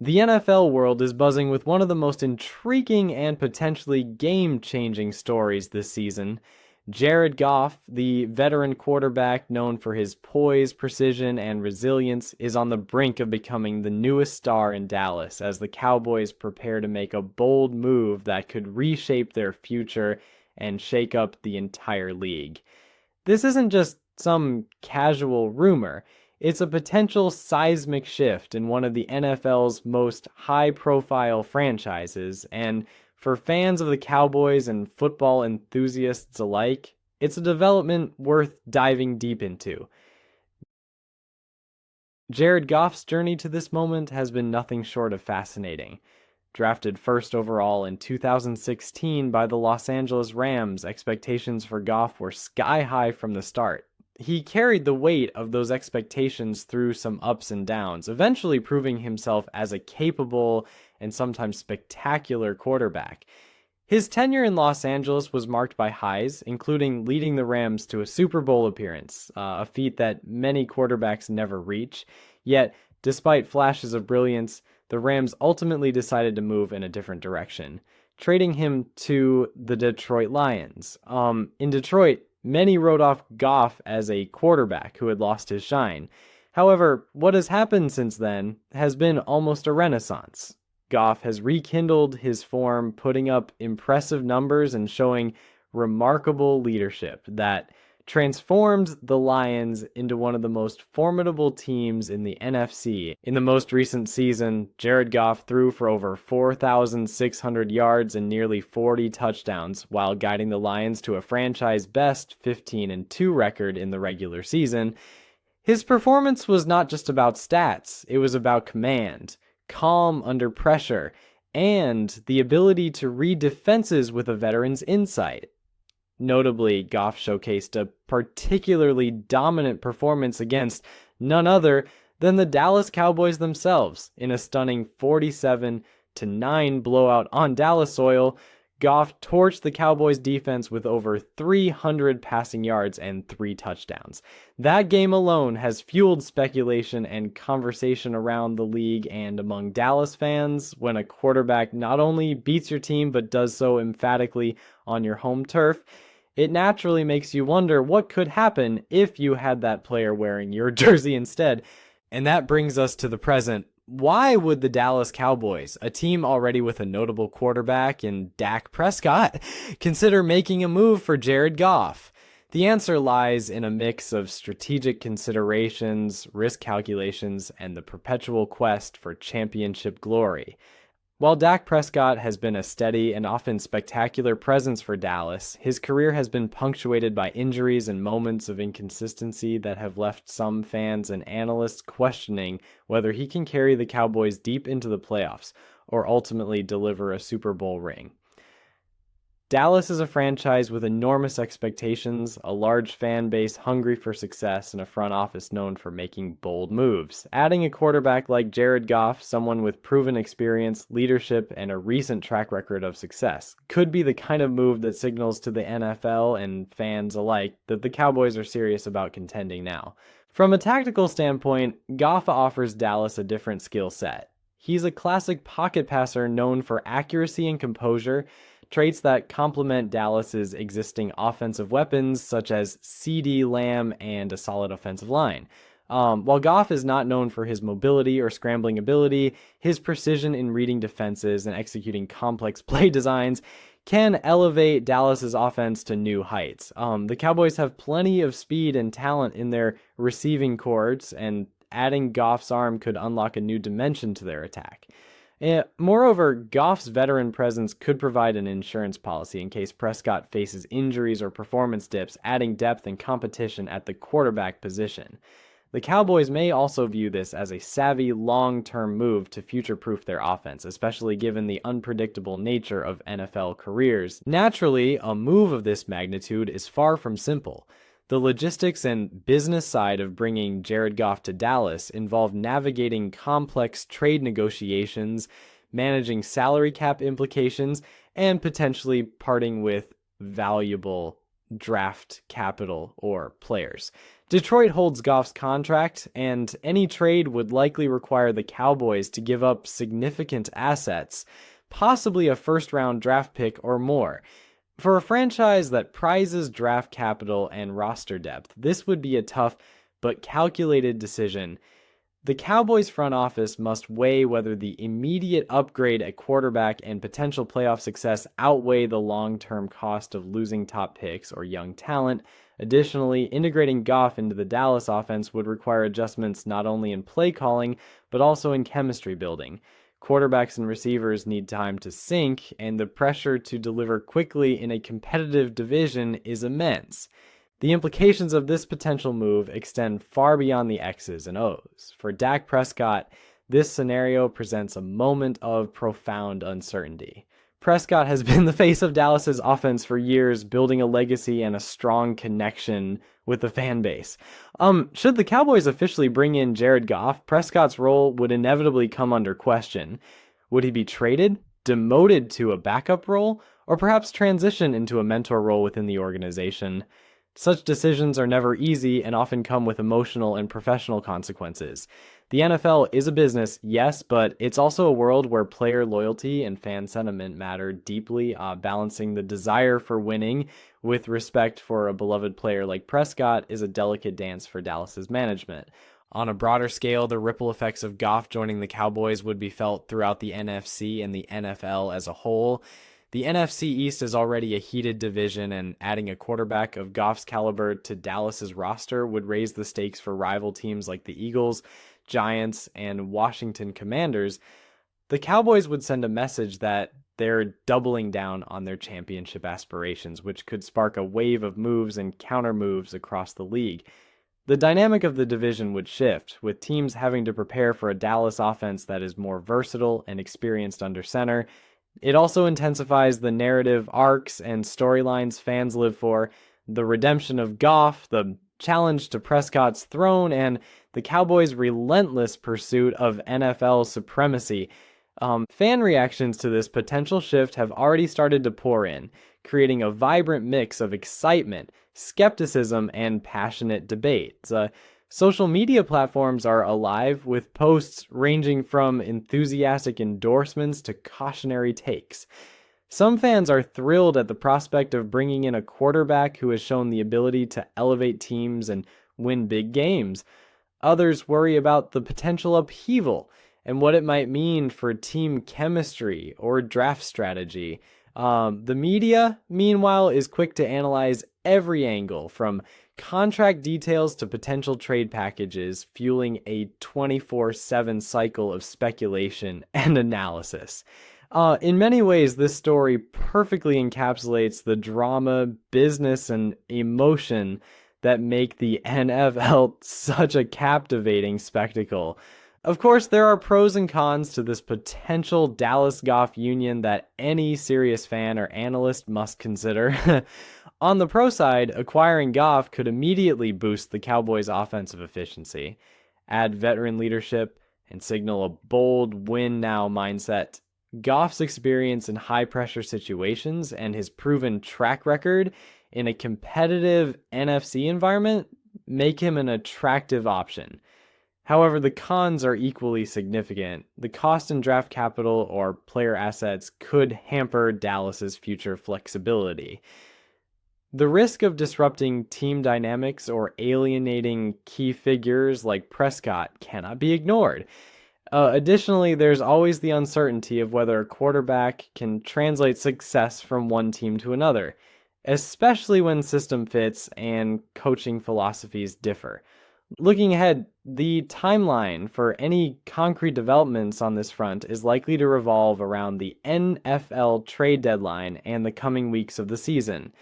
The NFL world is buzzing with one of the most intriguing and potentially game-changing stories this season. Jared Goff, the veteran quarterback known for his poise, precision, and resilience, is on the brink of becoming the newest star in Dallas as the Cowboys prepare to make a bold move that could reshape their future and shake up the entire league. This isn't just some casual rumor. It's a potential seismic shift in one of the NFL's most high-profile franchises, and for fans of the Cowboys and football enthusiasts alike, it's a development worth diving deep into. Jared Goff's journey to this moment has been nothing short of fascinating. Drafted first overall in 2016 by the Los Angeles Rams, expectations for Goff were sky high from the start. He carried the weight of those expectations through some ups and downs, eventually proving himself as a capable and sometimes spectacular quarterback. His tenure in Los Angeles was marked by highs, including leading the Rams to a Super Bowl appearance, a feat that many quarterbacks never reach. Yet, despite flashes of brilliance, the Rams ultimately decided to move in a different direction, trading him to the Detroit Lions. In Detroit, many wrote off Goff as a quarterback who had lost his shine. However, what has happened since then has been almost a renaissance. Goff has rekindled his form, putting up impressive numbers and showing remarkable leadership that transformed the Lions into one of the most formidable teams in the NFC. In the most recent season, Jared Goff threw for over 4,600 yards and nearly 40 touchdowns, while guiding the Lions to a franchise-best 15-2 record in the regular season. His performance was not just about stats, it was about command, calm under pressure, and the ability to read defenses with a veteran's insight. Notably, Goff showcased a particularly dominant performance against none other than the Dallas Cowboys themselves in a stunning 47-9 blowout on Dallas soil. Goff torched the Cowboys defense with over 300 passing yards and 3 touchdowns. That game alone has fueled speculation and conversation around the league and among Dallas fans when a quarterback not only beats your team but does so emphatically on your home turf. It naturally makes you wonder what could happen if you had that player wearing your jersey instead. And that brings us to the present. Why would the Dallas Cowboys, a team already with a notable quarterback in Dak Prescott, consider making a move for Jared Goff? The answer lies in a mix of strategic considerations, risk calculations, and the perpetual quest for championship glory. While Dak Prescott has been a steady and often spectacular presence for Dallas, his career has been punctuated by injuries and moments of inconsistency that have left some fans and analysts questioning whether he can carry the Cowboys deep into the playoffs or ultimately deliver a Super Bowl ring. Dallas is a franchise with enormous expectations, a large fan base hungry for success, and a front office known for making bold moves. Adding a quarterback like Jared Goff, someone with proven experience, leadership, and a recent track record of success, could be the kind of move that signals to the NFL and fans alike that the Cowboys are serious about contending now. From a tactical standpoint, Goff offers Dallas a different skill set. He's a classic pocket passer known for accuracy and composure, traits that complement Dallas's existing offensive weapons such as CeeDee Lamb and a solid offensive line. While Goff is not known for his mobility or scrambling ability, his precision in reading defenses and executing complex play designs can elevate Dallas's offense to new heights. The Cowboys have plenty of speed and talent in their receiving corps, and adding Goff's arm could unlock a new dimension to their attack. Moreover, Goff's veteran presence could provide an insurance policy in case Prescott faces injuries or performance dips, adding depth and competition at the quarterback position. The Cowboys may also view this as a savvy, long-term move to future-proof their offense, especially given the unpredictable nature of NFL careers. Naturally, a move of this magnitude is far from simple. The logistics and business side of bringing Jared Goff to Dallas involve navigating complex trade negotiations, managing salary cap implications, and potentially parting with valuable draft capital or players. Detroit holds Goff's contract, and any trade would likely require the Cowboys to give up significant assets, possibly a first-round draft pick or more. For a franchise that prizes draft capital and roster depth, this would be a tough but calculated decision. The Cowboys front office must weigh whether the immediate upgrade at quarterback and potential playoff success outweigh the long-term cost of losing top picks or young talent. Additionally, integrating Goff into the Dallas offense would require adjustments not only in play calling, but also in chemistry building. Quarterbacks and receivers need time to sync, and the pressure to deliver quickly in a competitive division is immense. The implications of this potential move extend far beyond the X's and O's. For Dak Prescott, this scenario presents a moment of profound uncertainty. Prescott has been the face of Dallas's offense for years, building a legacy and a strong connection with the fan base. Should the Cowboys officially bring in Jared Goff, Prescott's role would inevitably come under question. Would he be traded, demoted to a backup role, or perhaps transition into a mentor role within the organization? Such decisions are never easy and often come with emotional and professional consequences. The NFL is a business, yes, but it's also a world where player loyalty and fan sentiment matter deeply. Balancing the desire for winning with respect for a beloved player like Prescott is a delicate dance for Dallas's management. On a broader scale, the ripple effects of Goff joining the Cowboys would be felt throughout the NFC and the NFL as a whole. The NFC East is already a heated division, and adding a quarterback of Goff's caliber to Dallas's roster would raise the stakes for rival teams like the Eagles, Giants, and Washington Commanders. The Cowboys would send a message that they're doubling down on their championship aspirations, which could spark a wave of moves and counter moves across the league. The dynamic of the division would shift, with teams having to prepare for a Dallas offense that is more versatile and experienced under center. It also intensifies the narrative arcs and storylines fans live for, the redemption of Goff, the challenge to Prescott's throne, and the Cowboys' relentless pursuit of NFL supremacy. Fan reactions to this potential shift have already started to pour in, creating a vibrant mix of excitement, skepticism, and passionate debate. Social media platforms are alive with posts ranging from enthusiastic endorsements to cautionary takes. Some fans are thrilled at the prospect of bringing in a quarterback who has shown the ability to elevate teams and win big games. Others worry about the potential upheaval and what it might mean for team chemistry or draft strategy. The media, meanwhile, is quick to analyze every angle, from contract details to potential trade packages, fueling a 24/7 cycle of speculation and analysis. In many ways, this story perfectly encapsulates the drama, business, and emotion that make the NFL such a captivating spectacle. Of course, there are pros and cons to this potential Dallas Goff union that any serious fan or analyst must consider. On the pro side, acquiring Goff could immediately boost the Cowboys' offensive efficiency, add veteran leadership, and signal a bold win-now mindset. Goff's experience in high-pressure situations and his proven track record in a competitive NFC environment make him an attractive option. However, the cons are equally significant. The cost in draft capital or player assets could hamper Dallas's future flexibility. The risk of disrupting team dynamics or alienating key figures like Prescott cannot be ignored. Additionally, there's always the uncertainty of whether a quarterback can translate success from one team to another, especially when system fits and coaching philosophies differ. Looking ahead, the timeline for any concrete developments on this front is likely to revolve around the NFL trade deadline and the coming weeks of the season.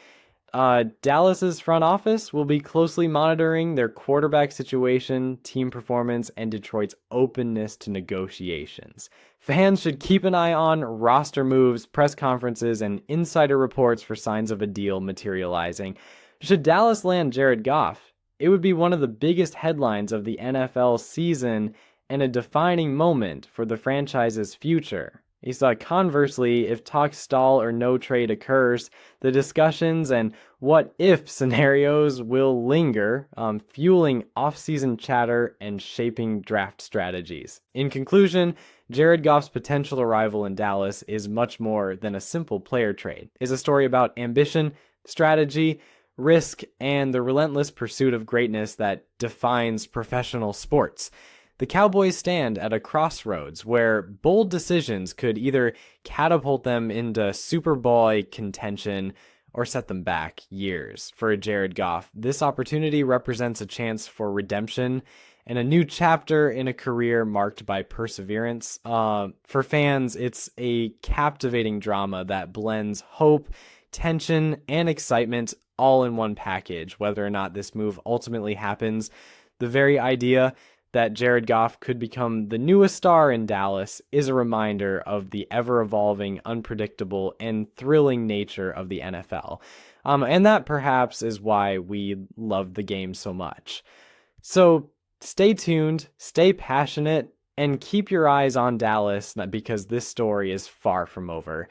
Dallas's front office will be closely monitoring their quarterback situation, team performance, and Detroit's openness to negotiations. Fans should keep an eye on roster moves, press conferences, and insider reports for signs of a deal materializing. Should Dallas land Jared Goff, it would be one of the biggest headlines of the NFL season and a defining moment for the franchise's future. He saw conversely, if talks stall or no trade occurs, the discussions and what if scenarios will linger, fueling offseason chatter and shaping draft strategies. In conclusion, Jared Goff's potential arrival in Dallas is much more than a simple player trade. It's a story about ambition, strategy, risk, and the relentless pursuit of greatness that defines professional sports. The Cowboys stand at a crossroads where bold decisions could either catapult them into Super Bowl contention or set them back years. For Jared Goff, this opportunity represents a chance for redemption and a new chapter in a career marked by perseverance. For fans, it's a captivating drama that blends hope, tension, and excitement all in one package. Whether or not this move ultimately happens, the very idea that Jared Goff could become the newest star in Dallas is a reminder of the ever-evolving, unpredictable, and thrilling nature of the NFL. And that perhaps is why we love the game so much. So stay tuned, stay passionate, and keep your eyes on Dallas because this story is far from over.